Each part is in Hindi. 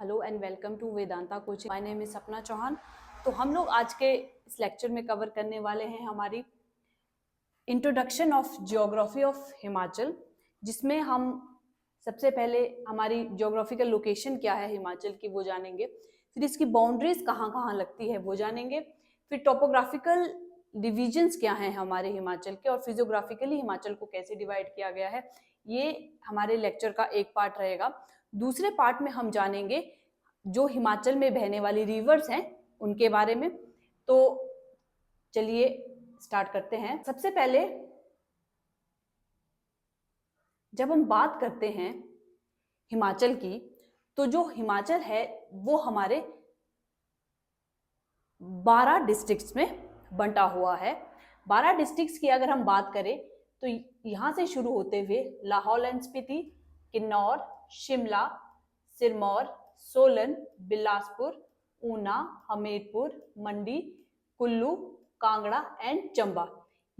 Hello and welcome to Vedanta coaching. My name is Sapna Chauhan. तो हम लोग आज के इस लेक्चर में कवर करने वाले हैं हमारी introduction of geography of Himachal, जिसमें हम सबसे पहले हमारी ज्योग्राफिकल लोकेशन क्या है हिमाचल की वो जानेंगे, फिर इसकी बाउंड्रीज कहाँ कहाँ लगती है वो जानेंगे, फिर टोपोग्राफिकल डिविजन्स क्या हैं हमारे हिमाचल के, और फिजियोग्राफिकली हिमाचल को कैसे डिवाइड किया गया है, ये हमारे लेक्चर का एक पार्ट रहेगा। दूसरे पार्ट में हम जानेंगे जो हिमाचल में बहने वाली रिवर्स हैं उनके बारे में। तो चलिए स्टार्ट करते हैं। सबसे पहले जब हम बात करते हैं हिमाचल की, तो जो हिमाचल है वो हमारे 12 डिस्ट्रिक्ट्स में बंटा हुआ है। 12 डिस्ट्रिक्ट्स की अगर हम बात करें तो यहाँ से शुरू होते हुए Lahaul and Spiti, Kinnaur, Shimla, Sirmaur, Solan, Bilaspur, Una, Hamirpur, Mandi, Kullu, Kangra and Chamba,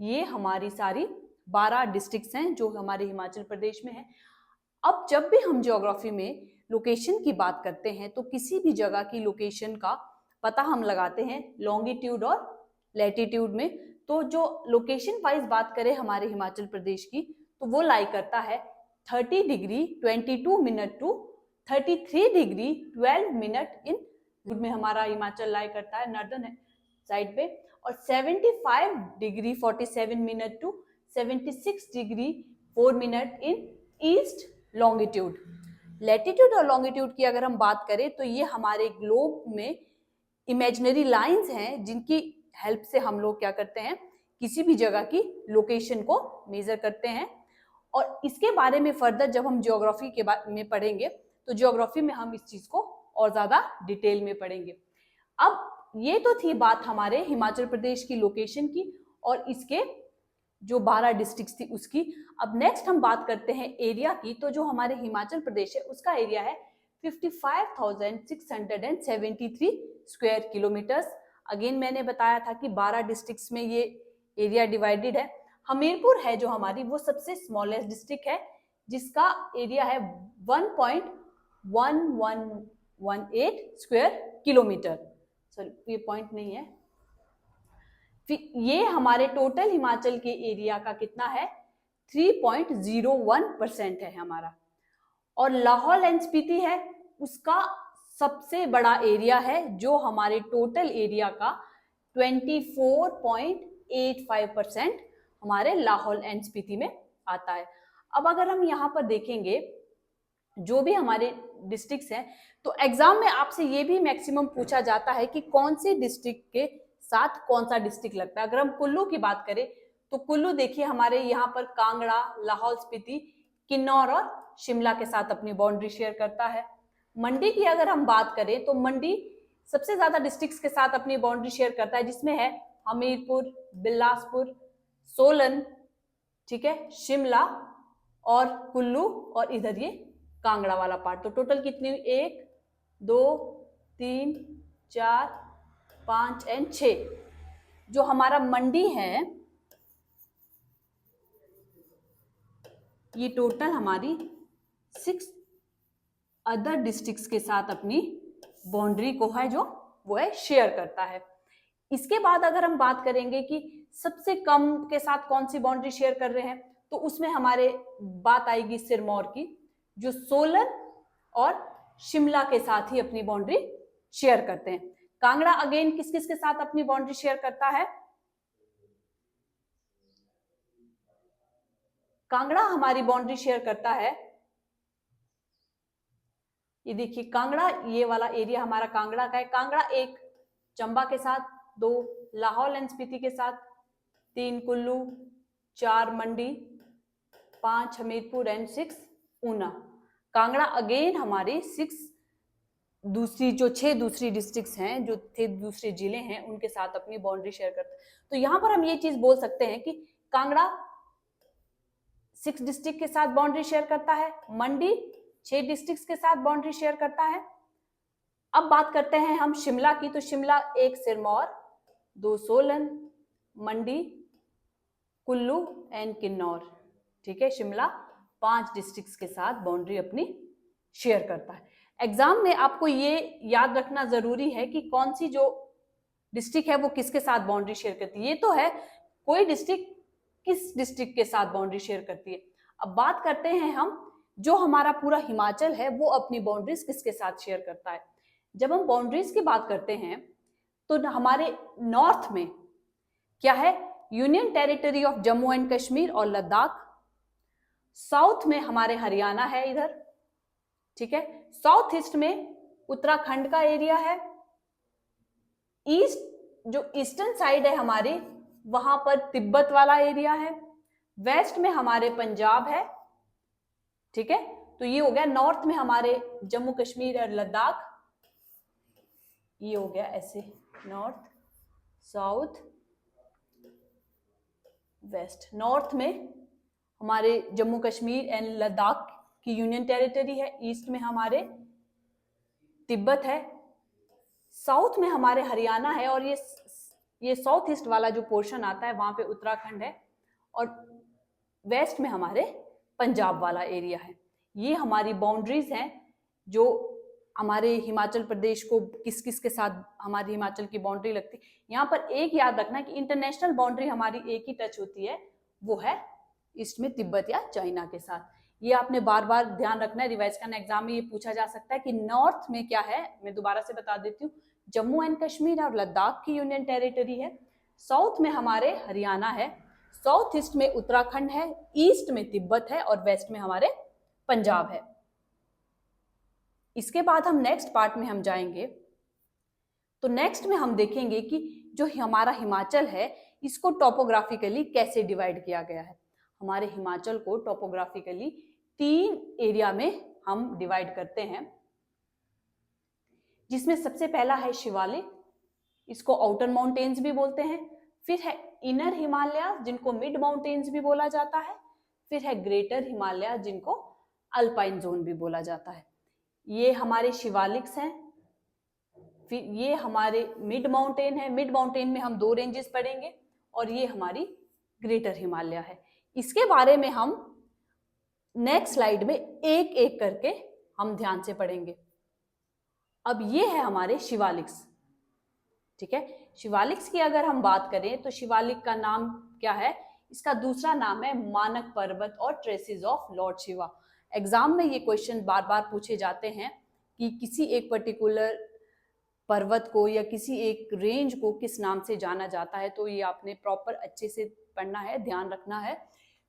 ये हमारी सारी 12 डिस्ट्रिक्ट्स हैं जो हमारे हिमाचल प्रदेश में है। अब जब भी हम ज्योग्राफी में लोकेशन की बात करते हैं तो किसी भी जगह की लोकेशन का पता हम लगाते हैं लॉन्गिट्यूड और लैटिट्यूड में। तो जो लोकेशन वाइज बात करें हमारे हिमाचल प्रदेश की, तो वो लाई करता है 30 degree 22 minute to 33 degree 12 minute in में हमारा हिमाचल लाई करता है नॉर्दर्न साइड पे, और 75 degree 47 minute to 76 degree 4 minute in east longitude. Latitude और लॉन्गिट्यूड की अगर हम बात करें तो ये हमारे ग्लोब में इमेजिनरी लाइंस हैं जिनकी हेल्प से हम लोग क्या करते हैं, किसी भी जगह की लोकेशन को मेजर करते हैं। और इसके बारे में फर्दर जब हम ज्योग्राफी के बारे में पढ़ेंगे तो ज्योग्राफी में हम इस चीज को और ज्यादा डिटेल में पढ़ेंगे। अब ये तो थी बात हमारे हिमाचल प्रदेश की लोकेशन की और इसके जो 12 डिस्ट्रिक्ट्स थी उसकी। अब नेक्स्ट हम बात करते हैं एरिया की। तो जो हमारे हिमाचल प्रदेश है उसका एरिया है 55,673 स्क्वायर किलोमीटर्स। अगेन मैंने बताया था कि 12 डिस्ट्रिक्ट्स में ये एरिया डिवाइडेड है। हमीरपुर है जो हमारी वो सबसे स्मॉलेस्ट डिस्ट्रिक्ट है जिसका एरिया है 1.1118 स्क्वायर किलोमीटर। सॉरी ये पॉइंट नहीं है, ये हमारे टोटल हिमाचल के एरिया का कितना है 3.01% है हमारा। और लाहौल एंड स्पीति है उसका सबसे बड़ा एरिया है जो हमारे टोटल एरिया का 24.85% हमारे लाहौल एंड स्पीति में आता है। अब अगर हम यहाँ पर देखेंगे जो भी हमारे डिस्ट्रिक्ट्स हैं तो एग्जाम में आपसे ये भी मैक्सिमम पूछा जाता है कि कौन से डिस्ट्रिक्ट के साथ कौन सा डिस्ट्रिक्ट लगता है। अगर हम कुल्लू की बात करें तो कुल्लू देखिए हमारे यहाँ पर कांगड़ा, लाहौल स्पीति, किन्नौर और शिमला के साथ अपनी बाउंड्री शेयर करता है। मंडी की अगर हम बात करें तो मंडी सबसे ज्यादा डिस्ट्रिक्ट्स के साथ अपनी बाउंड्री शेयर करता है जिसमें है हमीरपुर, बिलासपुर, सोलन, ठीक है, शिमला और कुल्लू और इधर ये कांगड़ा वाला पार्ट। तो टोटल कितनी हुई 1 2 3 4 5 एंड 6। जो हमारा मंडी है ये टोटल हमारी 6 अदर डिस्ट्रिक्ट्स के साथ अपनी बाउंड्री को है जो वो है शेयर करता है। इसके बाद अगर हम बात करेंगे कि सबसे कम के साथ कौन सी बाउंड्री शेयर कर रहे हैं तो उसमें हमारे बात आएगी सिरमौर की, जो सोलन और शिमला के साथ ही अपनी बाउंड्री शेयर करते हैं। कांगड़ा अगेन किस किस के साथ अपनी बाउंड्री शेयर करता है, कांगड़ा हमारी बाउंड्री शेयर करता है, ये देखिए कांगड़ा, ये वाला एरिया हमारा कांगड़ा का है। कांगड़ा 1 चंबा के साथ, 2 लाहौल एंड स्पीति के साथ, 3 कुल्लू, 4 मंडी, 5 हमीरपुर एंड 6 ऊना। कांगड़ा अगेन हमारी 6 दूसरी जो 6 दूसरी डिस्ट्रिक्ट्स हैं जो थे दूसरे जिले हैं उनके साथ अपनी बाउंड्री शेयर करते हैं। तो यहां पर हम ये चीज बोल सकते हैं कि कांगड़ा 6 डिस्ट्रिक्ट के साथ बाउंड्री शेयर करता है, मंडी 6 डिस्ट्रिक्ट्स के साथ बाउंड्री शेयर करता है। अब बात करते हैं हम शिमला की। तो शिमला 1 सिरमौर, 2 सोलन, मंडी, कुल्लू एंड किन्नौर, ठीक है, शिमला 5 डिस्ट्रिक्ट्स के साथ बाउंड्री अपनी शेयर करता है। एग्जाम में आपको ये याद रखना जरूरी है कि कौन सी जो डिस्ट्रिक्ट है वो किसके साथ बाउंड्री शेयर करती है। ये तो है कोई डिस्ट्रिक्ट किस डिस्ट्रिक्ट के साथ बाउंड्री शेयर करती है। अब बात करते हैं हम जो हमारा पूरा हिमाचल है वो अपनी बाउंड्रीज किसके साथ शेयर करता है। जब हम बाउंड्रीज की बात करते हैं तो हमारे नॉर्थ में क्या है, union territory of Jammu and Kashmir और लद्दाख। साउथ में हमारे हरियाणा है इधर, ठीक है। साउथ ईस्ट में उत्तराखंड का एरिया है। ईस्ट जो ईस्टर्न साइड है हमारी, वहां पर तिब्बत वाला एरिया है। वेस्ट में हमारे पंजाब है, ठीक है। तो ये हो गया नॉर्थ में हमारे जम्मू कश्मीर और लद्दाख, ये हो गया ऐसे नॉर्थ साउथ वेस्ट। नॉर्थ में हमारे जम्मू कश्मीर एंड लद्दाख की यूनियन टेरिटरी है। ईस्ट में हमारे तिब्बत है। साउथ में हमारे हरियाणा है और ये साउथ ईस्ट वाला जो पोर्शन आता है वहां पे उत्तराखंड है। और वेस्ट में हमारे पंजाब वाला एरिया है। ये हमारी बाउंड्रीज हैं जो हमारे हिमाचल प्रदेश को किस किस के साथ हमारी हिमाचल की बाउंड्री लगती है। यहाँ पर एक याद रखना कि इंटरनेशनल बाउंड्री हमारी एक ही टच होती है, वो है ईस्ट में तिब्बत या चाइना के साथ। ये आपने बार बार ध्यान रखना है, रिवाइज करना। एग्जाम में ये पूछा जा सकता है कि नॉर्थ में क्या है। मैं दोबारा से बता देती हूँ, जम्मू एंड कश्मीर और लद्दाख की यूनियन टेरिटरी है। साउथ में हमारे हरियाणा है। साउथ ईस्ट में उत्तराखंड है। ईस्ट में तिब्बत है और वेस्ट में हमारे पंजाब है। इसके बाद हम नेक्स्ट पार्ट में हम जाएंगे तो नेक्स्ट में हम देखेंगे कि जो हमारा हिमाचल है इसको टोपोग्राफिकली कैसे डिवाइड किया गया है। हमारे हिमाचल को टोपोग्राफिकली 3 एरिया में हम डिवाइड करते हैं, जिसमें सबसे पहला है शिवालिक, इसको आउटर माउंटेन्स भी बोलते हैं। फिर है इनर हिमालय जिनको मिड माउंटेन्स भी बोला जाता है। फिर है ग्रेटर हिमालय जिनको अल्पाइन जोन भी बोला जाता है। ये हमारे शिवालिक्स हैं। फिर ये हमारे मिड माउंटेन है। मिड माउंटेन में हम 2 रेंजेस पढ़ेंगे और ये हमारी ग्रेटर हिमालय है। इसके बारे में हम नेक्स्ट स्लाइड में एक एक करके हम ध्यान से पढ़ेंगे। अब ये है हमारे शिवालिक्स, ठीक है। शिवालिक्स की अगर हम बात करें तो शिवालिक का नाम क्या है, इसका दूसरा नाम है मानक पर्वत और traces of Lord Shiva. Exam में ये क्वेश्चन बार बार पूछे जाते हैं कि किसी एक पर्टिकुलर पर्वत को या किसी एक रेंज को किस नाम से जाना जाता है। तो ये आपने प्रॉपर अच्छे से पढ़ना है, ध्यान रखना है।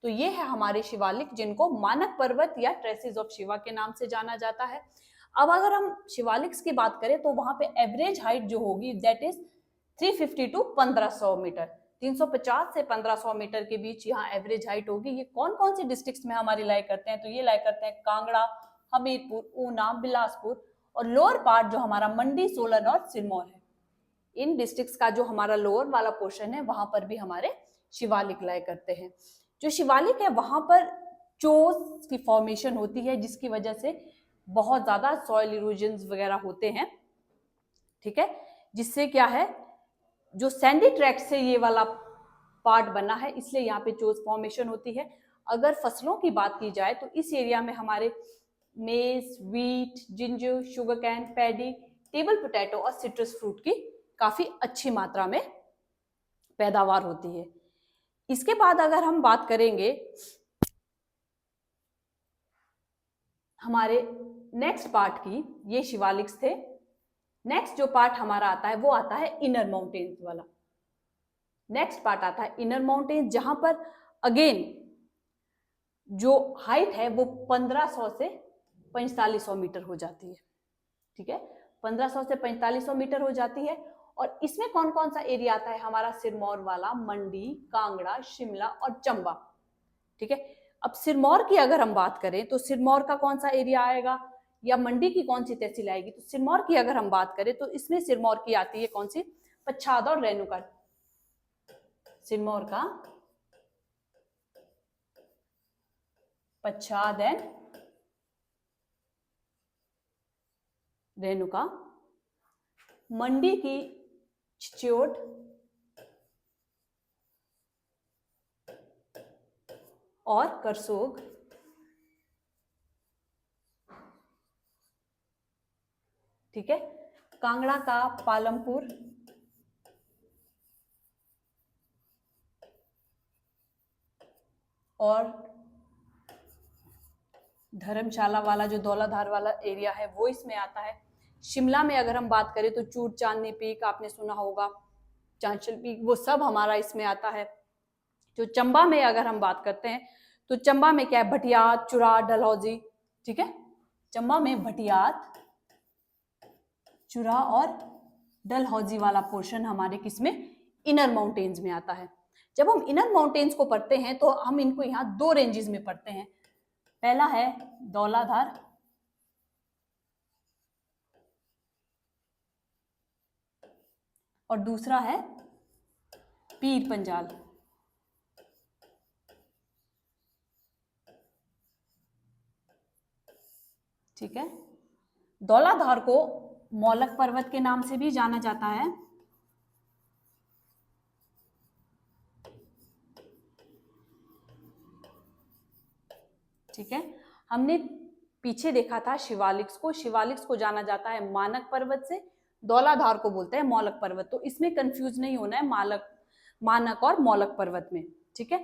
तो ये है हमारे शिवालिक जिनको मानक पर्वत या ट्रेसेस ऑफ शिवा के नाम से जाना जाता है। अब अगर हम शिवालिक्स की बात करें तो वहां पे एवरेज हाइट जो होगी दैट इज 350 टू 1500 मीटर। 350 से 1500 मीटर के बीच यहाँ एवरेज हाइट होगी। ये कौन कौन से डिस्ट्रिक्ट्स में हमारी लाई करते हैं, तो ये लाई करते हैं कांगड़ा, हमीरपुर, ऊना, बिलासपुर और लोअर पार्ट जो हमारा मंडी, सोलन और सिरमौर है। इन डिस्ट्रिक्ट्स का जो हमारा लोअर वाला पोर्शन है वहां पर भी हमारे शिवालिक लाई करते हैं। जो शिवालिक है वहां पर चोस की फॉर्मेशन होती है जिसकी वजह से बहुत ज्यादा सॉइल इरोजन वगैरह होते हैं, ठीक है। जिससे क्या है, जो सैंडी ट्रैक से ये वाला पार्ट बना है इसलिए यहाँ पे चोस फॉर्मेशन होती है। अगर फसलों की बात की जाए तो इस एरिया में हमारे मेज, wheat, ginger, sugar cane, paddy, table potato और सिट्रस फ्रूट की काफी अच्छी मात्रा में पैदावार होती है। इसके बाद अगर हम बात करेंगे हमारे नेक्स्ट पार्ट की, ये शिवालिक्स थे। नेक्स्ट जो पार्ट हमारा आता है वो आता है इनर माउंटेन्स वाला। नेक्स्ट पार्ट आता है इनर माउंटेन, जहां पर अगेन जो हाइट है वो 1500 से 4500 मीटर हो जाती है, ठीक है। 1500 से 4500 मीटर हो जाती है। और इसमें कौन कौन सा एरिया आता है, हमारा सिरमौर वाला, मंडी, कांगड़ा, शिमला और चंबा, ठीक है। अब सिरमौर की अगर हम बात करें तो सिरमौर का कौन सा एरिया आएगा या मंडी की कौन सी तहसील आएगी, तो सिरमौर की अगर हम बात करें तो इसमें सिरमौर की आती है कौन सी, पच्छाद और रेणुका। सिरमौर का पच्छाद एंड रेणुका, मंडी की चिच्योट और करसोग, ठीक है। कांगड़ा का पालमपुर, और धर्मशाला वाला जो धौलाधार वाला एरिया है वो इसमें आता है। शिमला में अगर हम बात करें तो चूड़ चांदनी पीक आपने सुना होगा, चांचल पीक, वो सब हमारा इसमें आता है। जो चंबा में अगर हम बात करते हैं तो चंबा में क्या है, भटियात, चुरा, डलहौजी, ठीक है। चंबा में भटियात, चुरा और डलहौजी वाला पोर्शन हमारे किसमें, इनर माउंटेन्स में आता है। जब हम इनर माउंटेन्स को पढ़ते हैं तो हम इनको यहाँ दो रेंजेस में पढ़ते हैं। पहला है धौलाधार और दूसरा है पीर पंजाल। ठीक है। धौलाधार को मौलक पर्वत के नाम से भी जाना जाता है। ठीक है। हमने पीछे देखा था शिवालिक्स को, शिवालिक्स को जाना जाता है मानक पर्वत से, धौलाधार को बोलते हैं मौलक पर्वत। तो इसमें कंफ्यूज नहीं होना है मानक और मौलक पर्वत में। ठीक है।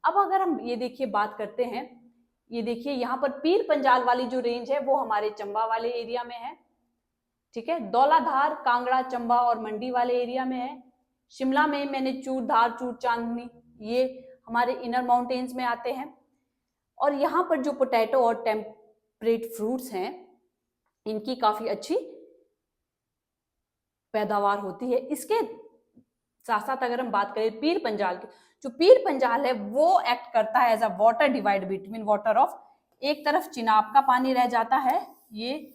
अब अगर हम ये देखिए बात करते हैं, ये देखिए यहाँ पर पीर पंजाल वाली जो रेंज है वो हमारे चंबा वाले एरिया में है। ठीक है। धौलाधार कांगड़ा, चंबा और मंडी वाले एरिया में है। शिमला में मैंने चूड़धार, चूड़ चांदनी, ये हमारे इनर माउंटेन्स में आते हैं। और यहाँ पर जो पोटैटो और टेम्परेट फ्रूट्स हैं इनकी काफी अच्छी पैदावार होती है। इसके साथ साथ अगर हम बात करें पीर पंजाल की, जो पीर पंजाल है वो एक्ट करता है as a water divide between water of, एक तरफ चिनाब का पानी रह जाता है, ये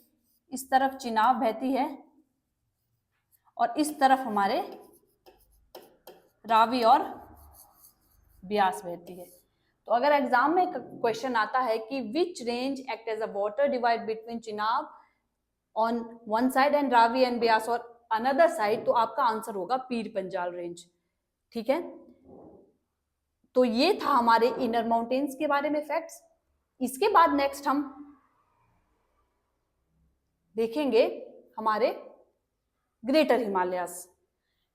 इस तरफ चिनाब बहती है और इस तरफ हमारे रावी और ब्यास बहती है। तो अगर एग्जाम में क्वेश्चन आता है कि which range act as a water divide between Chenab on one side and Ravi and Beas और अनदर साइड, तो आपका आंसर होगा पीर पंजाल रेंज। ठीक है। तो ये था हमारे इनर माउंटेन्स के बारे में फैक्ट्स। इसके बाद नेक्स्ट हम देखेंगे हमारे ग्रेटर हिमालयास।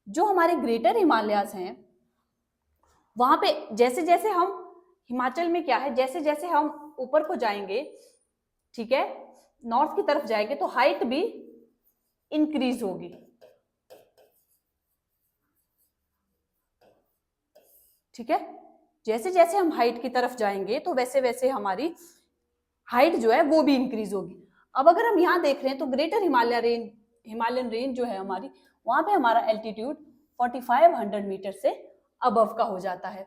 जो हमारे ग्रेटर हिमालयास हैं वहां पे जैसे जैसे हम, हिमाचल में क्या है, जैसे जैसे हम ऊपर को जाएंगे, ठीक है, नॉर्थ की तरफ जाएंगे तो हाइट भी इंक्रीज होगी। ठीक है। जैसे जैसे हम हाइट की तरफ जाएंगे तो वैसे वैसे हमारी हाइट जो है वो भी इंक्रीज होगी। अब अगर हम यहाँ देख रहे हैं तो ग्रेटर हिमालयन रेंज जो है हमारी, वहां पे हमारा एल्टीट्यूड 4500 मीटर से अबव का हो जाता है।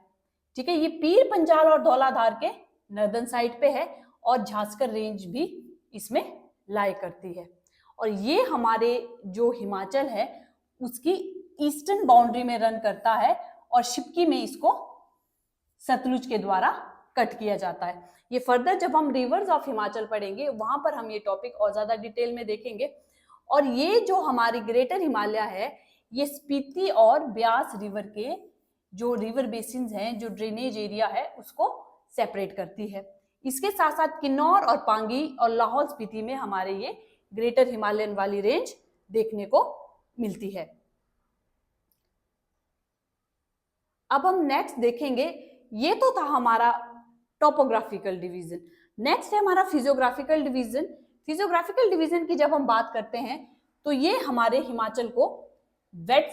ठीक है। ये पीर पंजाल और धौलाधार के नॉर्दर्न साइड पे है और झांसकर रेंज भी इसमें लाई करती है। और ये हमारे जो हिमाचल है उसकी ईस्टर्न बाउंड्री में रन करता है और शिपकी में इसको सतलुज के द्वारा कट किया जाता है। ये फर्दर जब हम रिवर्स ऑफ हिमाचल पढ़ेंगे वहां पर हम ये टॉपिक और ज्यादा डिटेल में देखेंगे। और ये जो हमारी ग्रेटर हिमालय है ये स्पीति और ब्यास रिवर के जो रिवर बेसिन्स हैं, जो ड्रेनेज एरिया है, उसको सेपरेट करती है। इसके साथ साथ किन्नौर और पांगी और लाहौल स्पीति में हमारे ये ग्रेटर हिमालयन वाली रेंज देखने को मिलती है। अब हम नेक्स्ट देखेंगे, ये तो था हमारा टोपोग्राफिकल डिवीजन। नेक्स्ट है हमारा फिजियोग्राफिकल डिवीजन। फिजियोग्राफिकल डिवीजन की जब हम बात करते हैं तो ये हमारे हिमाचल को वेट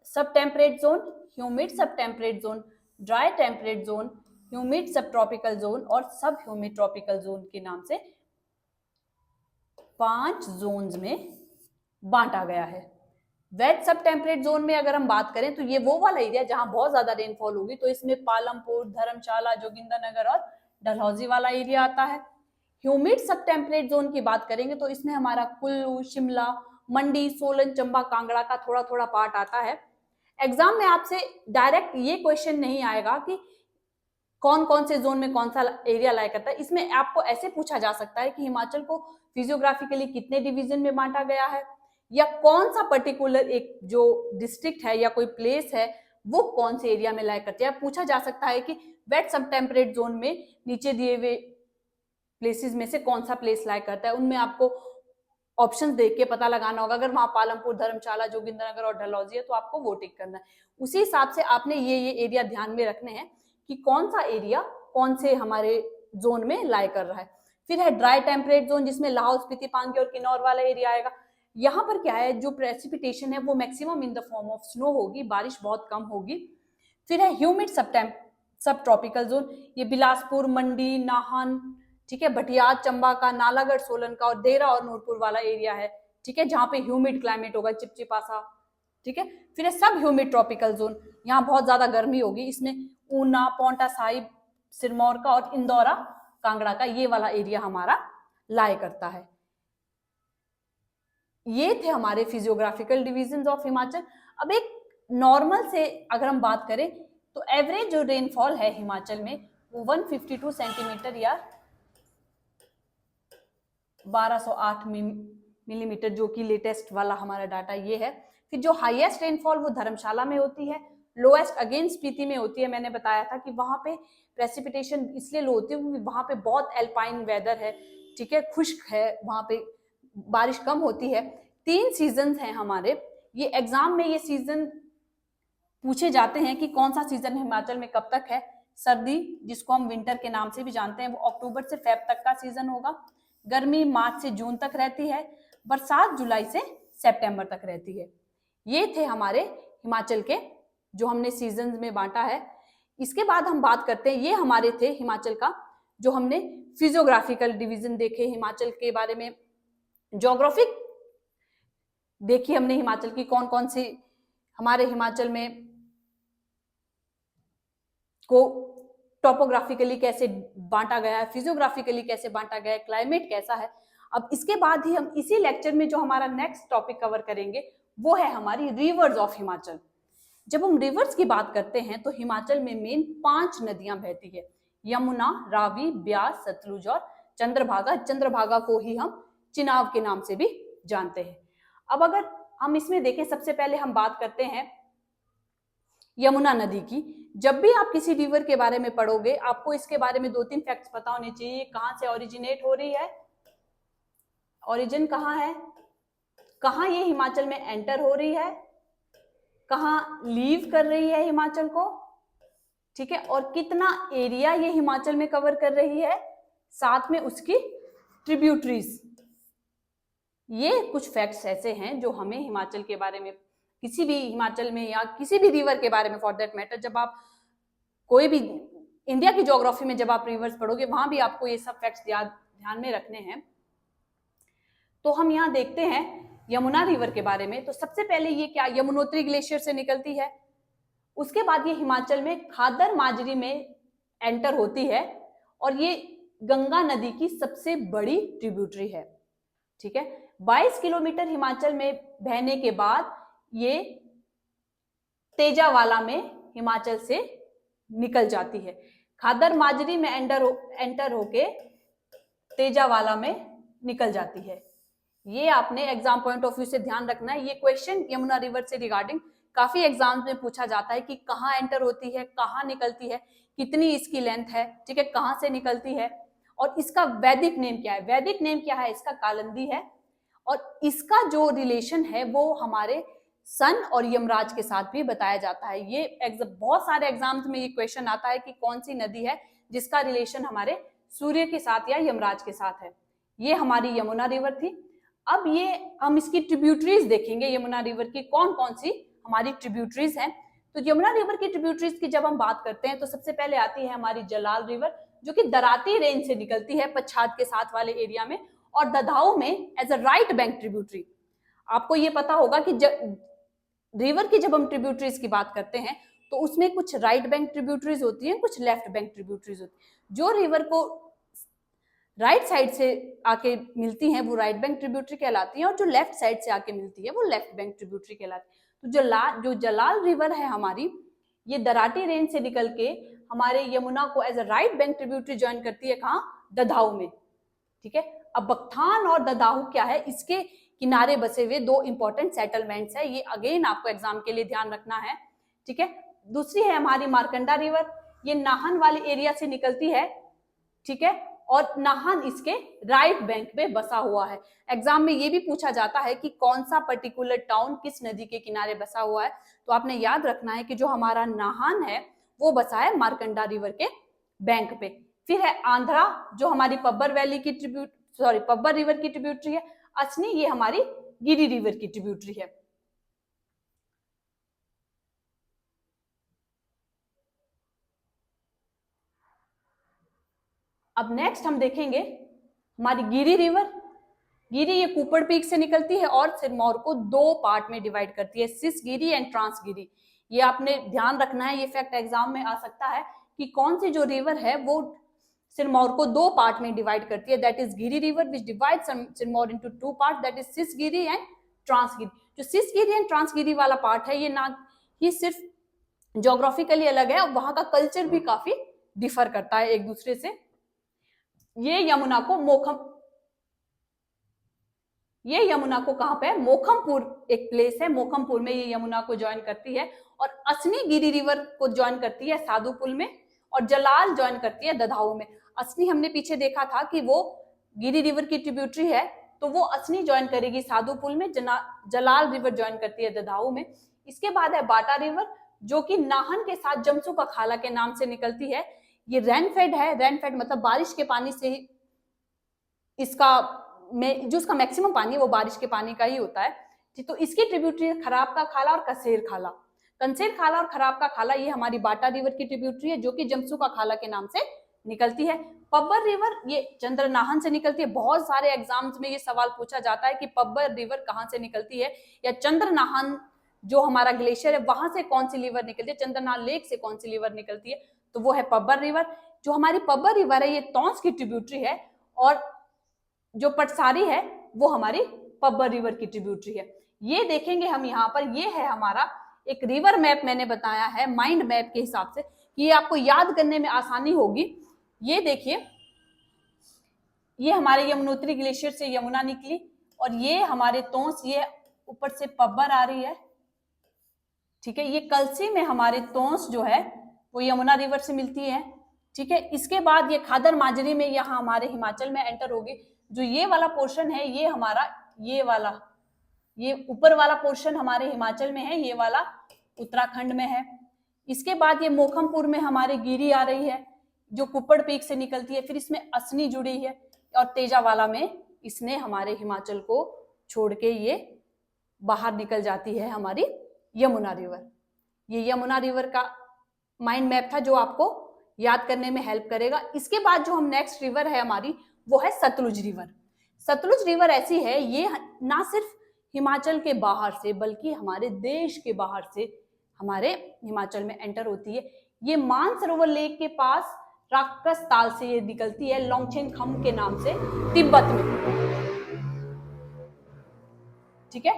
सब टेम्परेट जोन, ह्यूमिड सब temperate zone, dry temperate zone, humid सब ट्रॉपिकल जोन और सब ह्यूमिड ट्रॉपिकल जोन के नाम से 5 जोन्स में बांटा गया है। वेट सब टेम्परेट जोन में अगर हम बात करें तो ये वो वाला एरिया जहां बहुत ज्यादा रेनफॉल होगी, तो इसमें पालमपुर, धर्मशाला, जोगिंदरनगर और डलहौजी वाला एरिया आता है। ह्यूमिड सब टेम्परेट जोन की बात करेंगे तो इसमें हमारा कुल्लू, शिमला, मंडी, सोलन, चंबा, कांगड़ा का थोड़ा थोड़ा पार्ट आता है। एग्जाम में आपसे डायरेक्ट ये क्वेश्चन नहीं आएगा कि कौन कौन से जोन में कौन सा एरिया लाई करता है। इसमें आपको ऐसे पूछा जा सकता है कि हिमाचल को फिजियोग्राफिकली कितने डिवीजन में बांटा गया है, या कौन सा पर्टिकुलर एक जो डिस्ट्रिक्ट है या कोई प्लेस है वो कौन से एरिया में लाई करती है। पूछा जा सकता है कि वेट सब टेम्परेट जोन में नीचे दिए हुए प्लेसेस में से कौन सा प्लेस लाई करता है। उनमें आपको ऑप्शंस देख के पता लगाना होगा। अगर वहां पालमपुर, धर्मशाला, जोगिंद्रनगर और डलहौजी है तो आपको वो टिक करना है। उसी हिसाब से आपने ये एरिया ध्यान में रखने हैं कि कौन सा एरिया कौन से हमारे जोन में लाई कर रहा है। फिर है ड्राई टेम्परेट जोन, जिसमें लाहौल, स्पीति, पांगी और किन्नौर वाला एरिया आएगा। यहाँ पर क्या है, जो प्रेसिपिटेशन है वो maximum in the form of snow होगी, बारिश बहुत कम होगी। फिर है ह्यूमिड सब ट्रॉपिकल जोन, ये बिलासपुर, मंडी, नाहन, ठीक है, भटियात, चंबा का, नालागढ़, सोलन का और देरा और नूरपुर वाला एरिया है, ठीक है, जहां पे ह्यूमिड क्लाइमेट होगा, चिपचिपा सा, ठीक है। फिर है सब ह्यूमिड ट्रॉपिकल जोन, यहाँ बहुत ज्यादा गर्मी होगी, इसमें ऊना, पोंटा साहिब, सिरमौर का और इंदौरा, कांगड़ा का ये वाला एरिया हमारा लाई करता है। ये थे हमारे फिजियोग्राफिकल डिविजन्स ऑफ हिमाचल। अब एक नॉर्मल से अगर हम बात करें तो एवरेज जो रेनफॉल है हिमाचल में वो 152 सेंटीमीटर या 1208 मिलीमीटर, जो कि लेटेस्ट वाला हमारा डाटा ये है। फिर जो हाईएस्ट रेनफॉल वो धर्मशाला में होती है, लोएस्ट अगेन स्पीति में होती है। मैंने बताया था कि वहां पे प्रेसिपिटेशन इसलिए लो होती है क्योंकि वहां पे बहुत एल्पाइन वेदर है, ठीक है, खुश्क है, वहां पे बारिश कम होती है। 3 सीजन हैं हमारे, ये एग्जाम में ये सीजन पूछे जाते हैं कि कौन सा सीजन हिमाचल में कब तक है। सर्दी, जिसको हम विंटर के नाम से भी जानते हैं, वो अक्टूबर से फेब तक का सीजन होगा। गर्मी मार्च से जून तक रहती है। बरसात जुलाई से सितंबर तक रहती है। ये थे हमारे हिमाचल के जो हमने सीजन में बांटा है। इसके बाद हम बात करते हैं, ये हमारे थे हिमाचल का जो हमने फिजियोग्राफिकल डिवीजन देखे हिमाचल के बारे में। ज्योग्राफिक देखी हमने हिमाचल की, कौन कौन सी हमारे हिमाचल में को टोपोग्राफिकली कैसे बांटा गया है, फिजियोग्राफिकली कैसे बांटा गया है, क्लाइमेट कैसा है। अब इसके बाद ही हम इसी लेक्चर में जो हमारा नेक्स्ट टॉपिक कवर करेंगे वो है हमारी रिवर्स ऑफ हिमाचल। जब हम रिवर्स की बात करते हैं तो हिमाचल में मेन 5 नदियां बहती है, यमुना, रावी, ब्यास, सतलुज और चंद्रभागा। चंद्रभागा को ही हम चिनाब के नाम से भी जानते हैं। अब अगर हम इसमें देखें, सबसे पहले हम बात करते हैं यमुना नदी की। जब भी आप किसी रिवर के बारे में पढ़ोगे आपको इसके बारे में 2-3 फैक्ट्स पता होने चाहिए। कहां से ओरिजिनेट हो रही है, ओरिजिन कहां है, कहां ये हिमाचल में एंटर हो रही है, कहां लीव कर रही है हिमाचल को, ठीक है, और कितना एरिया ये हिमाचल में कवर कर रही है, साथ में उसकी ट्रिब्यूटरीज। ये कुछ फैक्ट्स ऐसे हैं जो हमें हिमाचल के बारे में, किसी भी हिमाचल में या किसी भी रिवर के बारे में फॉर दैट मैटर, जब आप कोई भी इंडिया की ज्योग्राफी में जब आप रिवर्स पढ़ोगे वहां भी आपको ये सब फैक्ट्स ध्यान में रखने हैं। तो हम यहाँ देखते हैं यमुना रिवर के बारे में। तो सबसे पहले ये क्या, यमुनोत्री ग्लेशियर से निकलती है। उसके बाद ये हिमाचल में खादर माजरी में एंटर होती है और ये गंगा नदी की सबसे बड़ी ट्रिब्यूटरी है, ठीक है। 22 किलोमीटर हिमाचल में बहने के बाद ये तेजावाला में हिमाचल से निकल जाती है। खादर माजरी में एंटर होके तेजावाला में निकल जाती है। ये आपने एग्जाम पॉइंट ऑफ व्यू से ध्यान रखना है। ये क्वेश्चन यमुना रिवर से रिगार्डिंग काफी एग्जाम्स में पूछा जाता है कि कहाँ एंटर होती है, कहाँ निकलती है, कितनी इसकी लेंथ है, ठीक है, कहाँ से निकलती है और इसका वैदिक नेम क्या है। वैदिक नेम क्या है इसका, कालिंदी है। और इसका जो रिलेशन है वो हमारे सन और यमराज के साथ भी बताया जाता है। ये बहुत सारे एग्जाम्स में ये क्वेश्चन आता है कि कौन सी नदी है जिसका रिलेशन हमारे सूर्य के साथ या यमराज के साथ है। ये हमारी यमुना रिवर थी। अब ये हम इसकी ट्रिब्यूटरीज देखेंगे, यमुना रिवर की कौन कौन सी हमारी ट्रिब्यूटरीज हैं। तो यमुना रिवर की ट्रिब्यूटरीज की जब हम बात करते हैं तो सबसे पहले आती है हमारी जलाल रिवर, जो कि दराती रेंज से निकलती है पच्छाद के साथ वाले एरिया में, और ददाऊ में as a right bank tributary. आपको ये पता होगा कि रिवर की जब हम ट्रिब्यूटरीज की बात करते हैं तो उसमें कुछ राइट बैंक ट्रिब्यूटरीज होती हैं, कुछ लेफ्ट बैंक ट्रिब्यूटरीज होती हैं। जो रिवर को राइट साइड से आके मिलती हैं वो राइट बैंक ट्रिब्यूटरी कहलाती हैं और जो लेफ्ट साइड से आके मिलती है वो लेफ्ट बैंक ट्रिब्यूटरी कहलाती है। तो जो जलाल रिवर है हमारी, ये दराटी रेंज से निकल के हमारे यमुना को as a right bank tributary join करती है, कहाँ, ददाऊ में, ठीक है। अब बख्तान और ददाऊ क्या है, इसके किनारे बसे हुए 2 इंपॉर्टेंट सेटलमेंट्स है। ये अगेन आपको एग्जाम के लिए ध्यान रखना है, ठीक है। दूसरी है हमारी मारकंडा रिवर, ये नाहन वाले एरिया से निकलती है, ठीक है, और नाहन इसके राइट बैंक पे बसा हुआ है। एग्जाम में ये भी पूछा जाता है कि कौन सा पर्टिकुलर टाउन किस नदी के किनारे बसा हुआ है, तो आपने याद रखना है कि जो हमारा नाहन है वो बसा है मार्कंडा रिवर के बैंक पे। फिर है आंध्रा, जो हमारी पब्बर रिवर की ट्रिब्यूटरी है। असनी, ये हमारी गिरी रिवर की ट्रिब्यूटरी है। अब नेक्स्ट हम देखेंगे हमारी गिरी रिवर। गिरी ये कुपड़ पीक से निकलती है और सिरमौर को दो पार्ट में डिवाइड करती है, सिस गिरी एंड ट्रांस गिरी। ये आपने ध्यान रखना है, ये फैक्ट एग्जाम में आ सकता है कि कौन सी जो रिवर है वो सिरमौर को दो पार्ट में डिवाइड करती है, that is Giri river which divide Sirmaur into two part, that is cis Giri and trans Giri. जो सिस गिरी एंड ट्रांस गिरी वाला पार्ट है ये सिर्फ ज्योग्राफिकली अलग है और वहां का कल्चर भी काफी डिफर करता है एक दूसरे से। ये यमुना को कहां पे, मोखमपुर एक प्लेस है, मोखमपुर में ये यमुना को ज्वाइन करती है। और असनी गिरी रिवर को ज्वाइन करती है साधुपुल में, और जलाल ज्वाइन करती है ददाऊ में। असनी हमने पीछे देखा था कि वो गिरी रिवर की ट्रिब्यूटरी है, तो वो असनी ज्वाइन करेगी साधुपुल में, जलाल रिवर ज्वाइन करती है ददाऊ में। इसके बाद है बाटा रिवर, जो कि नाहन के साथ जमसू का खाला के नाम से निकलती है। ये रेनफेड है, रेनफेड मतलब बारिश के पानी से ही जो उसका मैक्सिमम पानी है वो बारिश के पानी का ही होता है। तो इसकी ट्रिब्यूटरी है खराब का खाला और कसेर खाला। कंसेर खाला और खराब का खाला ये हमारी बाटा रिवर की ट्रिब्यूटरी है, जो कि जमसू का खाला के नाम से निकलती है। पब्बर रिवर ये चंद्रनाहन से निकलती है। बहुत सारे एग्जाम्स में ये सवाल पूछा जाता है कि पब्बर रिवर कहाँ से निकलती है, या चंद्रनाहन जो हमारा ग्लेशियर है वहां से कौन सी रिवर निकलती है, चंद्रनाहन लेक से कौन सी रिवर निकलती है, तो वो है पब्बर रिवर। जो हमारी पब्बर रिवर है ये तौंस की ट्रिब्यूटरी है, और जो पटसारी है वो हमारी पब्बर रिवर की ट्रिब्यूटरी है। ये देखेंगे हम यहाँ पर, ये है हमारा एक रिवर मैप मैंने बताया है माइंड मैप के हिसाब से, कि ये आपको याद करने में आसानी होगी। ये देखिए, ये हमारे यमुनोत्री ग्लेशियर से यमुना निकली, और ये हमारे तौंस, ये ऊपर से पब्बर आ रही है, ठीक है। ये कलसी में हमारे तौंस जो है वो यमुना रिवर से मिलती है, ठीक है। इसके बाद ये खादर माजरी में यहाँ हमारे हिमाचल में एंटर होगी। जो ये वाला पोर्शन है ये हमारा, ये ऊपर वाला पोर्शन हमारे हिमाचल में है, ये वाला उत्तराखंड में है। इसके बाद ये मोखमपुर में हमारे गिरी आ रही है जो कुप्पड़ पीक से निकलती है, फिर इसमें असनी जुड़ी है, और तेजावाला में इसने हमारे हिमाचल को छोड़ के ये बाहर निकल जाती है हमारी यमुना रिवर। ये यमुना रिवर का माइंड मैप था जो आपको याद करने में हेल्प करेगा। इसके बाद जो हम नेक्स्ट रिवर है हमारी वो है सतलुज रिवर। सतलुज रिवर ऐसी है, ये ना सिर्फ हिमाचल के बाहर से बल्कि हमारे देश के बाहर से हमारे हिमाचल में एंटर होती है। ये मानसरोवर लेक के पास राक्षस ताल से ये निकलती है, लोंगचेन खम के नाम से, तिब्बत में, ठीक है।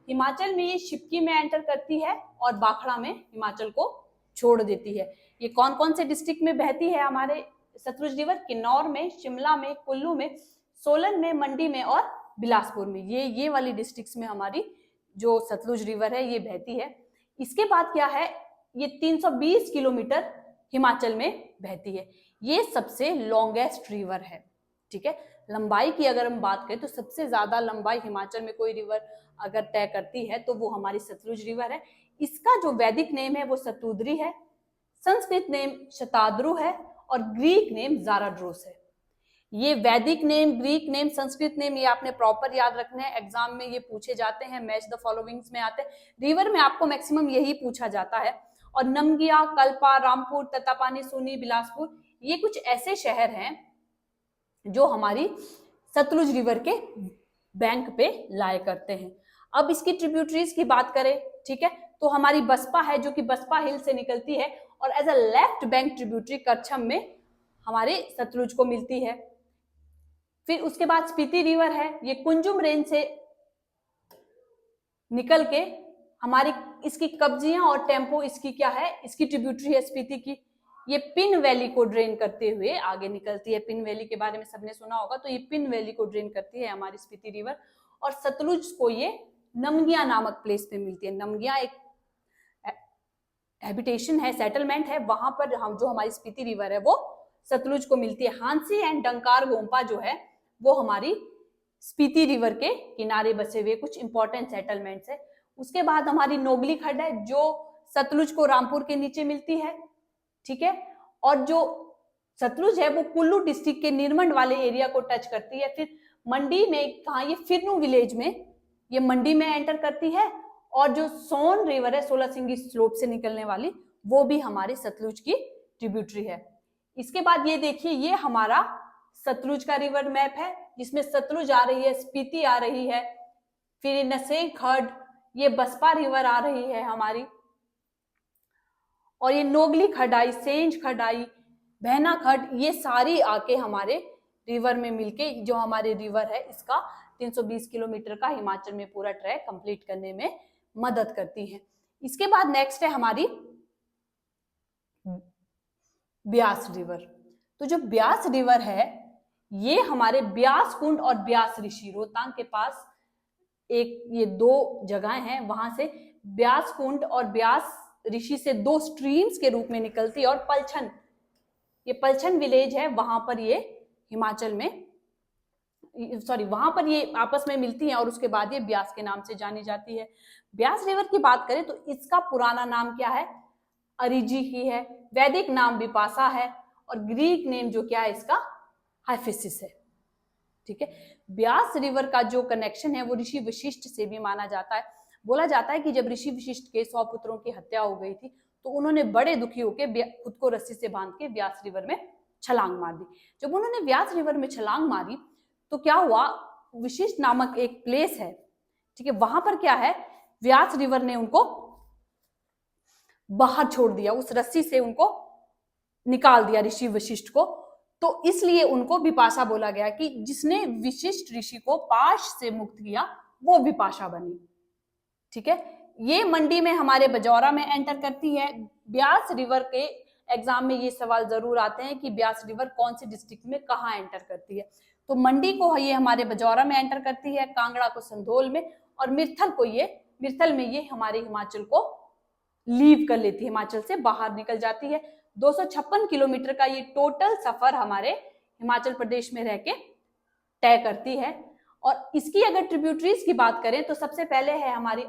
हिमाचल में ये शिपकी में एंटर करती है और बाखड़ा में हिमाचल को छोड़ देती है। ये कौन कौन से डिस्ट्रिक्ट में बहती है हमारे सतलुज रिवर? किन्नौर में, शिमला में, कुल्लू में, सोलन में, मंडी में और बिलासपुर में। ये वाली डिस्ट्रिक्ट्स में हमारी जो सतलुज रिवर है ये बहती है। इसके बाद क्या है, ये 320 किलोमीटर हिमाचल में बहती है। ये सबसे लॉन्गेस्ट रिवर है, ठीक है। लंबाई की अगर हम बात करें तो सबसे ज्यादा लंबाई हिमाचल में कोई रिवर अगर तय करती है तो वो हमारी सतलुज रिवर है। इसका जो वैदिक नेम है वो सतुद्री है, संस्कृत नेम शताद्रु है और ग्रीक नेम ज़ाराड्रोस है। ये वैदिक name, Greek name, Sanskrit name ये आपने प्रॉपर याद रखना है, एग्जाम में ये पूछे जाते हैं, मैच द फॉलोइंग्स में आते हैं। रिवर में आपको मैक्सिमम यही पूछा जाता है। और नमगिया, कल्पा, रामपुर, तत्तापानी, सूनी, बिलासपुर ये कुछ ऐसे शहर हैं जो हमारी सतलुज रिवर के बैंक पे लाया करते हैं। अब इसकी ट्रिब्यूटरीज की बात करें, ठीक है, तो हमारी बसपा है जो कि बसपा हिल से निकलती है और as a left bank tributary Karcham में हमारे सतलुज को मिलती है। फिर उसके बाद स्पीति रिवर है, ये कुंजुम रेंज से निकल के हमारी इसकी कब्जियां और टेम्पो इसकी क्या है, इसकी ट्रिब्यूटरी है स्पीति की। ये पिन वैली को ड्रेन करते हुए आगे निकलती है। पिन वैली के बारे में सबने सुना होगा, तो ये पिन वैली को ड्रेन करती है हमारी स्पीति रिवर। और सतलुज को ये नमगिया नामक प्लेस पे मिलती है। नमगिया एक हैबिटेशन है, सेटलमेंट है, वहां पर हम जो हमारी स्पीति रिवर है वो सतलुज को मिलती है। हांसी एंड डंकार गोम्पा जो है वो हमारी स्पीति रिवर के किनारे बसे हुए कुछ इंपॉर्टेंट सेटलमेंट्स है। उसके बाद हमारी नोगली खड्ड है जो सतलुज को रामपुर के नीचे मिलती है, ठीक है। और जो सतलुज है वो कुल्लू डिस्ट्रिक्ट के निर्मंड वाले एरिया को टच करती है। फिर मंडी में कहा, ये फिरनू विलेज में, ये मंडी में एंटर करती है। और जो सोन रिवर है 16 सिंगी स्लोप से निकलने वाली, वो भी हमारे सतलुज की ट्रिब्यूटरी है। इसके बाद ये देखिए, ये हमारा सतलुज का रिवर मैप है जिसमें सतलुज आ रही है, स्पीति आ रही है, फिर नसें खड्ड, ये बसपा रिवर आ रही है हमारी, और ये नोगली खड्ड, सेंज खड्ड, बहना खड्ड, ये सारी आके हमारे रिवर में मिलके जो हमारे रिवर है इसका 320 किलोमीटर का हिमाचल में पूरा ट्रैक कंप्लीट करने में मदद करती है। इसके बाद नेक्स्ट है हमारी ब्यास रिवर। तो जो ब्यास रिवर है ये हमारे ब्यास कुंड और ब्यास ऋषि, रोहतांग के पास एक ये दो जगह हैं, वहां से ब्यास कुंड और ब्यास ऋषि से दो स्ट्रीम्स के रूप में निकलती है। और पलछन, ये पलछन विलेज है, वहां पर ये हिमाचल में, सॉरी वहां पर ये आपस में मिलती है और उसके बाद ये ब्यास के नाम से जानी जाती है। ब्यास रिवर की बात करें तो इसका पुराना नाम क्या है, अरिजी ही है, वैदिक नाम विपाशा है, और ग्रीक नेम जो क्या है इसका, हाइफिसिस है, ठीक है। ब्यास रिवर का जो कनेक्शन है वो ऋषि वशिष्ठ से भी माना जाता है। बोला जाता है कि जब ऋषि वशिष्ठ के 100 पुत्रों की हत्या हो गई थी तो उन्होंने बड़े दुखी होकर खुद को रस्सी से बांध के व्यास रिवर में छलांग मार दी। जब उन्होंने व्यास रिवर में छलांग मारी तो क्या हुआ, वशिष्ठ नामक एक प्लेस है, ठीक है, वहां पर क्या है, व्यास रिवर ने उनको बाहर छोड़ दिया, उस रस्सी से उनको निकाल दिया ऋषि वशिष्ठ को। तो इसलिए उनको विपाशा बोला गया कि जिसने विशिष्ट ऋषि को पाश से मुक्त किया वो विपाशा बनी, ठीक है। ये मंडी में हमारे बजौरा में एंटर करती है। ब्यास रिवर के एग्जाम में ये सवाल जरूर आते हैं कि ब्यास रिवर कौन सी डिस्ट्रिक्ट में कहाँ एंटर करती है। तो मंडी को ये हमारे बजौरा में एंटर करती है, कांगड़ा को संधोल में, और मिर्थल में ये हमारे हिमाचल को लीव कर लेती है, हिमाचल से बाहर निकल जाती है। 256 किलोमीटर का ये टोटल सफर हमारे हिमाचल प्रदेश में रह के तय करती है। और इसकी अगर ट्रिब्यूटरीज की बात करें तो सबसे पहले है हमारी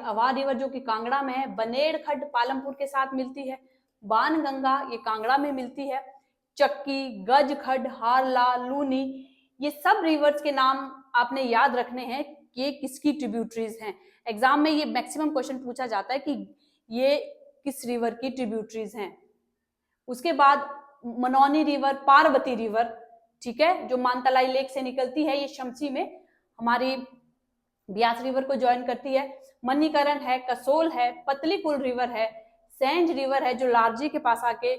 अवा रिवर जो कि कांगड़ा में है। बनेड़ खड्ड पालमपुर के साथ मिलती है। बाण गंगा ये कांगड़ा में मिलती है। चक्की, गज खड्ड, हारला, लूनी, ये सब रिवर्स के नाम आपने याद रखने हैं कि ये किसकी ट्रिब्यूटरीज हैं। एग्जाम में ये मैक्सिमम क्वेश्चन पूछा जाता है कि ये किस रिवर की ट्रिब्यूटरीज हैं। उसके बाद मनौनी रिवर, पार्वती रिवर, ठीक है, जो मानतलाई लेक से निकलती है, ये शमसी में हमारी ब्यास रिवर को ज्वाइन करती है। मणिकरण है, कसोल है, पतली कुल रिवर है, सेंज रिवर है जो लारजी के पास आके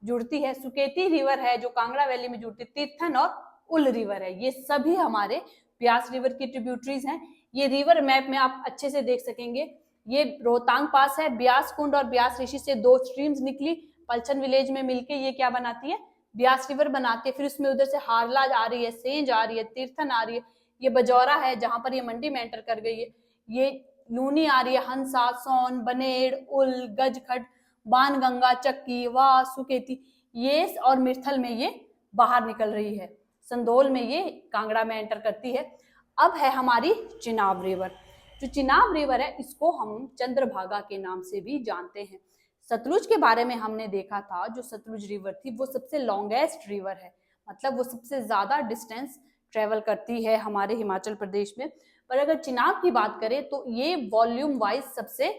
जुड़ती है, सुकेती रिवर है जो कांगड़ा वैली में जुड़ती है, तीर्थन और उल रिवर है, ये सभी हमारे ब्यास रिवर की ट्रिब्यूटरीज हैं। ये रिवर मैप में आप अच्छे से देख सकेंगे। ये रोहतांग पास है, ब्यास कुंड और ब्यास ऋषि से दो स्ट्रीम्स निकली, पलछन विलेज में मिलके ये क्या बनाती है, ब्यास रिवर बनाती है। फिर उसमें उधर से हारला आ रही है, सेंज आ रही है, तीर्थन आ रही है, ये बजौरा है जहां पर ये मंडी में एंटर कर गई है, ये लूनी आ रही है, हंसा, सोन, बनेड़, उल, गजखड, बाण गंगा, चक्की, वाह, सुकेती, ये और मिर्थल में ये बाहर निकल रही है, संधोल में ये कांगड़ा में एंटर करती है। अब है हमारी चिनाब रिवर। जो चिनाब रिवर है इसको हम चंद्रभागा के नाम से भी जानते हैं। सतलुज के बारे में हमने देखा था, जो सतलुज रिवर थी वो सबसे लॉन्गेस्ट रिवर है, मतलब वो सबसे ज्यादा डिस्टेंस ट्रेवल करती है हमारे हिमाचल प्रदेश में। पर अगर चिनाब की बात करें तो ये वॉल्यूम वाइज सबसे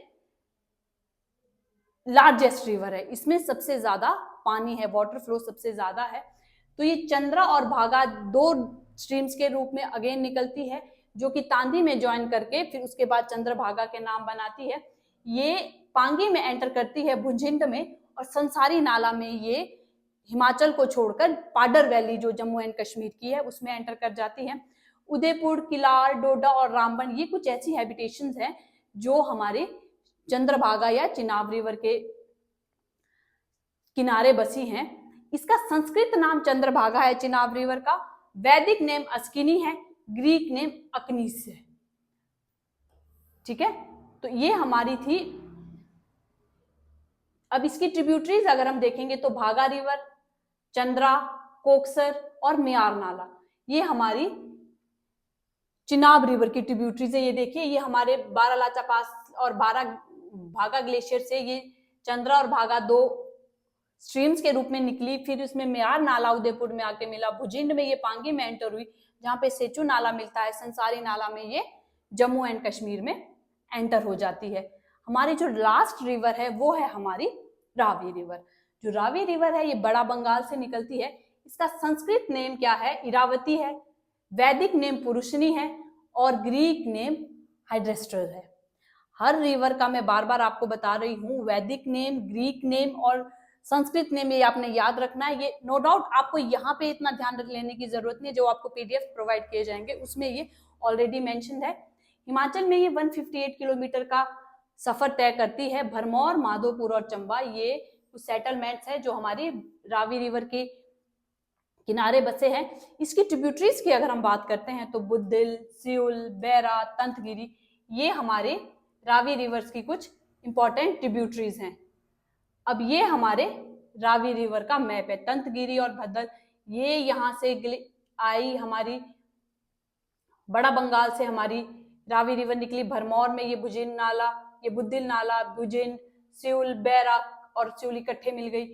लार्जेस्ट रिवर है, इसमें सबसे ज्यादा पानी है, वाटर फ्लो सबसे ज्यादा है। तो ये चंद्रा और भागा दो स्ट्रीम्स के रूप में अगेन निकलती है, जो कि तांदी में ज्वाइन करके फिर उसके बाद चंद्रभागा के नाम बनाती है। ये पांगी में एंटर करती है, भुंजिंड में, और संसारी नाला में ये हिमाचल को छोड़कर पाडर वैली जो जम्मू एंड कश्मीर की है उसमें एंटर कर जाती है। उदयपुर, किलार, डोडा और रामबन ये कुछ ऐसी हैबिटेशंस हैं जो हमारे चंद्रभागा या चिनाब रिवर के किनारे बसी हैं। इसका संस्कृत नाम चंद्रभागा है चिनाब रिवर का, वैदिक नेम अस्किनी है, ग्रीक नेम अकनीस है, ठीक है। तो ये हमारी थी अब इसकी ट्रिब्यूटरीज अगर हम देखेंगे तो भागा रिवर, चंद्रा, कोकसर और मियार नाला, ये हमारी चिनाब रिवर की ट्रिब्यूटरीज है। ये देखिए, ये हमारे बारालाचा पास और भागा ग्लेशियर से ये चंद्रा और भागा दो स्ट्रीम्स के रूप में निकली, फिर उसमें मियार नाला उदयपुर में आके मिला, भुजिंड में ये पांगी में एंटर हुई, जहाँ पे सेचू नाला मिलता है, संसारी नाला में ये जम्मू एंड कश्मीर में एंटर हो जाती है। हमारी जो लास्ट रिवर है वो है हमारी रावी रिवर। जो रावी रिवर है ये बड़ा बंगाल से निकलती है। इसका संस्कृत नेम क्या है? इरावती है। वैदिक नेम पुरुषनी है और ग्रीक नेम हाइड्रेस्ट्रस है। हर रिवर का मैं बार बार आपको बता रही हूँ, वैदिक नेम, ग्रीक नेम और संस्कृत नेम, ये आपने याद रखना है। ये नो डाउट आपको यहाँ पे इतना ध्यान रख लेने की जरूरत नहीं है, जो आपको पीडीएफ प्रोवाइड किए जाएंगे उसमें ये ऑलरेडी मेंशन्ड है। हिमाचल में ये 158 किलोमीटर का सफर तय करती है। भरमौर, माधोपुर और चंबा ये कुछ सेटलमेंट्स है जो हमारी रावी रिवर के किनारे बसे हैं। इसकी ट्रिब्यूटरीज की अगर हम बात करते हैं तो बुद्धिल, सिउल, बैरा, तंतगिरी, ये हमारे रावी रिवर्स की कुछ इंपॉर्टेंट ट्रिब्यूटरीज हैं। अब ये हमारे रावी रिवर का मैप है। तंतगिरी और भद्दल ये यहाँ से आई, हमारी बड़ा बंगाल से हमारी रावी रिवर निकली। भरमौर में ये भुजिंड नाला, ये बुद्धिल नाला, भुजिंड, सिउल, बैरा और सिउल इकट्ठे मिल गई।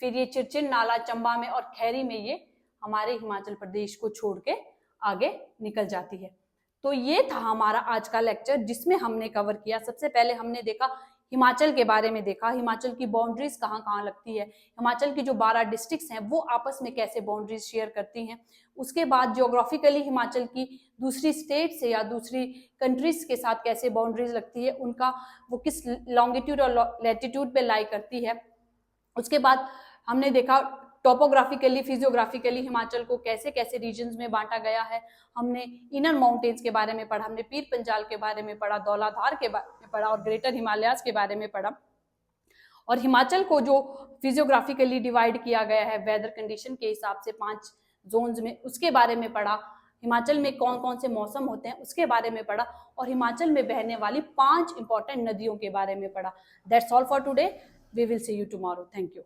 फिर ये चिरचिन नाला चंबा में और खैरी में ये हमारे हिमाचल प्रदेश को छोड़ के आगे निकल जाती है। तो ये था हमारा आज का लेक्चर जिसमें हमने कवर किया, सबसे पहले हमने देखा हिमाचल के बारे में, देखा हिमाचल की बाउंड्रीज कहाँ कहाँ लगती है, हिमाचल की जो 12 डिस्ट्रिक्ट्स हैं वो आपस में कैसे बाउंड्रीज शेयर करती हैं। उसके बाद ज्योग्राफिकली हिमाचल की दूसरी स्टेट से या दूसरी कंट्रीज के साथ कैसे बाउंड्रीज लगती है, उनका वो किस लॉन्गिट्यूड और लैटिट्यूड पे लाई करती है। उसके बाद हमने देखा टोपोग्राफिकली, फिजियोग्राफिकली हिमाचल को कैसे कैसे रीजन्स में बांटा गया है। हमने इनर माउंटेन्स के बारे में पढ़ा, हमने पीर पंजाल के बारे में पढ़ा, धौलाधार के बारे में पढ़ा और ग्रेटर हिमालयाज के बारे में पढ़ा। और हिमाचल को जो फिजियोग्राफिकली डिवाइड किया गया है वेदर कंडीशन के हिसाब से 5 जोन्स में, उसके बारे में पढ़ा। हिमाचल में कौन कौन से मौसम होते हैं उसके बारे में पढ़ा और हिमाचल में बहने वाली 5 इंपॉर्टेंट नदियों के बारे में पढ़ा। That's all for today. We will see you tomorrow. Thank you.